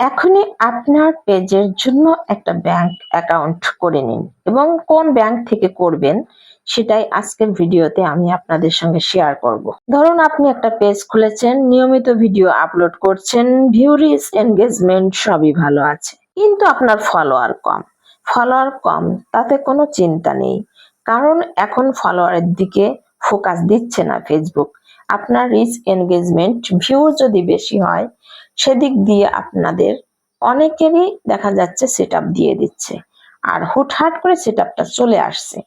এখনই আপনার পেজের জন্য একটা ব্যাংক অ্যাকাউন্ট করে নিন এবং কোন ব্যাংক থেকে করবেন সেটাই আজকের ভিডিওতে আমি আপনাদের সঙ্গে শেয়ার করব। ধরুন আপনি একটা পেজ খুলেছেন, নিয়মিত ভিডিও আপলোড করছেন, ভিউ রিচ, এনগেজমেন্ট সবই ভালো আছে, কিন্তু আপনার ফলোয়ার কম তাতে কোনো চিন্তা নেই, কারণ এখন ফলোয়ারের দিকে ফোকাস দিচ্ছে না ফেসবুক। আপনার রিচ, এনগেজমেন্ট, ভিউ যদি বেশি হয় সেদিক দিয়ে আপনাদের অনেকেরই দেখা যাচ্ছে সেটআপ দিয়ে দিচ্ছে, আর হুটহাট করে সেটআপটা চলে আসছে।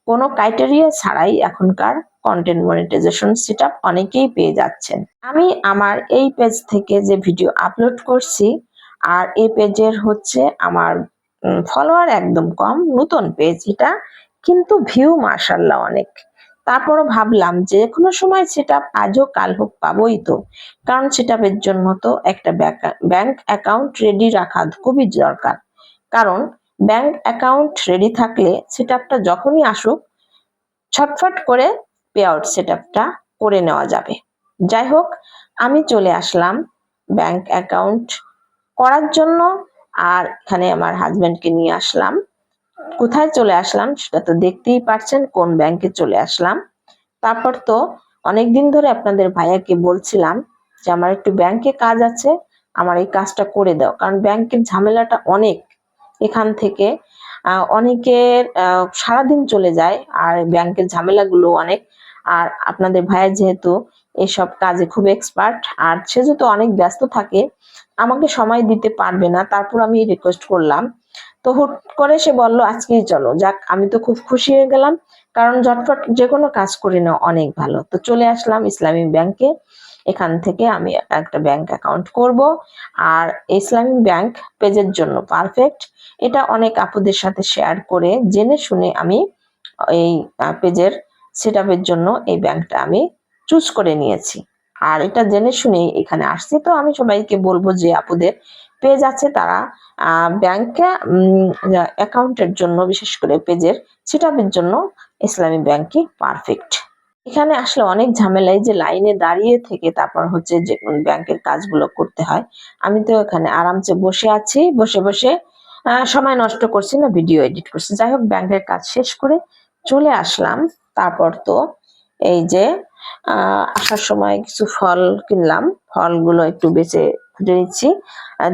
কোনো ক্রাইটেরিয়া ছাড়াই এখনকার কন্টেন্ট মনিটাইজেশন সেটআপ অনেকেই পেয়ে যাচ্ছেন। আমি আমার এই পেজ থেকে যে ভিডিও আপলোড করছি, আর এই পেজের হচ্ছে আমার ফলোয়ার একদম কম, নতুন পেজ এটা, কিন্তু ভিউ মাশাআল্লাহ অনেক। তারপরও ভাবলাম যে কোনো সময় সেটআপ আজ হোক কাল হোক পাবোই তো, কারণ সেটআপের জন্য তো একটা ব্যাংক অ্যাকাউন্ট রেডি রাখা খুবই দরকার। কারণ ব্যাংক অ্যাকাউন্ট রেডি থাকলে সেটআপটা যখনই আসুক ছটফট করে পে আউট সেটআপটা করে নেওয়া যাবে। যাই হোক, আমি চলে আসলাম ব্যাংক অ্যাকাউন্ট করার জন্য, আর এখানে আমার হাজবেন্ডকে নিয়ে আসলাম। কোথায় চলে আসলাম সেটা তো দেখতেই পাচ্ছেন, কোন ব্যাংকে চলে আসলাম। তারপর তো অনেকদিন ধরে আপনাদের ভাইয়াকে বলছিলাম যে আমার একটু ব্যাংকে কাজ আছে, আমার এই কাজটা করে দাও, কারণ ব্যাংকের ঝামেলাটা অনেক। এখান থেকে অনেকের সারাদিন চলে যায়, আর ব্যাংকের ঝামেলাগুলো অনেক। আর আপনাদের ভাইয়া যেহেতু এসব কাজে খুব এক্সপার্ট, আর সে যেহেতু অনেক ব্যস্ত থাকে, আমাকে সময় দিতে পারবে না। তারপর আমি রিকোয়েস্ট করলাম, তো হুট করে সে বললো আজকেই চলো। যাক, আমি তো খুব খুশি হয়ে গেলাম, কারণ ঝটফট যে কোনো কাজ করে নেওয়া অনেক ভালো। তো চলে আসলাম ইসলামী ব্যাংকে। এখান থেকে আমি একটা ব্যাংক অ্যাকাউন্ট করব, আর ইসলামী ব্যাংক পেজের জন্য পারফেক্ট। এটা অনেক আপুদের সাথে শেয়ার করে জেনে শুনে আমি এই পেজের সেটআপের জন্য এই ব্যাংকটা আমি চুজ করে নিয়েছি, আর এটা জেনে শুনেই এখানে আসছি। তো আমি সবাইকে বলবো যে আপুদের পেজ আছে তারা ব্যাংকে অ্যাকাউন্টের জন্য, বিশেষ করে পেজের সেটআপের জন্য ইসলামী ব্যাংকই পারফেক্ট। এখানে আসলে অনেক ঝামেলায় যে লাইনে দাঁড়িয়ে থেকে তারপর হচ্ছে যে ব্যাংকের কাজগুলো করতে হয়। আমি তো এখানে আরামসে বসে আছি, বসে বসে সময় নষ্ট করছি না, ভিডিও এডিট করছি। যাই হোক, ব্যাংকের কাজ শেষ করে চলে আসলাম। তারপর তো এই যে আসার সময় কিছু ফল কিনলাম, ফলগুলো একটু বেছে খুঁজে নিচ্ছি।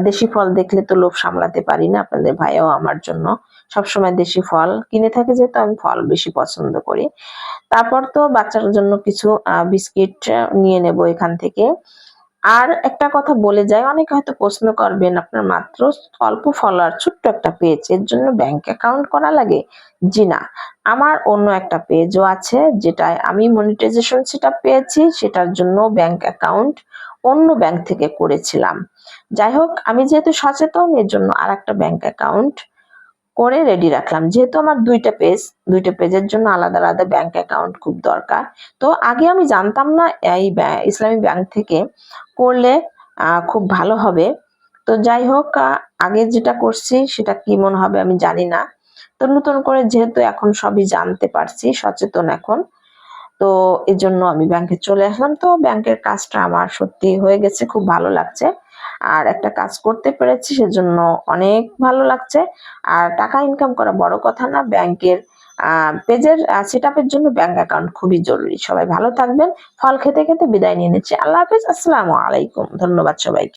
দেশি ফল দেখলে তো লোভ সামলাতে পারি না, আপনাদের ভাইয়াও আমার জন্য সবসময় দেশি ফল কিনে থাকে, যেহেতু আমি ফল বেশি পছন্দ করি। তারপর তো বাচ্চার জন্য কিছু বিস্কিট নিয়ে নেব এখান থেকে। আর একটা কথা বলে যাই, অনেকে হয়তো প্রশ্ন করবেন আপনার মাত্র অল্প ফলোয়ার, ছোট্ট একটা পেজ, এর জন্য ব্যাংক অ্যাকাউন্ট করা লাগে? জি না, আমার অন্য একটা পেজও আছে যেটায় আমি মনিটাইজেশন সেটআপ পেয়েছি, সেটার জন্য ব্যাংক অ্যাকাউন্ট অন্য ব্যাংক থেকে করেছিলাম। যাই হোক, আমি যেহেতু সচেতন, এর জন্য আর একটা ব্যাংক অ্যাকাউন্ট করে রেডি রাখলাম। যেহেতু আমার দুইটা পেজের জন্য আলাদা আলাদা ব্যাংক অ্যাকাউন্ট খুব দরকার। তো আগে আমি জানতাম না এই ইসলামী ব্যাংক থেকে করলে খুব ভালো হবে। তো যাই হোক, আগে যেটা করছি সেটা কি মনে হবে আমি জানি না। তো নতুন করে যেহেতু এখন সবই জানতে পারছি, সচেতন এখন, তো এজন্য আমি ব্যাংকে চলে আসলাম। তো ব্যাংকের কাজটা আমার সত্যি হয়ে গেছে, খুব ভালো লাগছে। আর একটা কাজ করতে পেরেছি সেজন্য অনেক ভালো লাগছে। আর টাকা ইনকাম করা বড় কথা না, ব্যাংকের পেজের সেটআপের জন্য ব্যাংক অ্যাকাউন্ট খুবই জরুরি। সবাই ভালো থাকবেন। ফল খেতে খেতে বিদায় নিয়ে নিচ্ছি। আল্লাহ হাফেজ, আসসালামু আলাইকুম। ধন্যবাদ সবাইকে।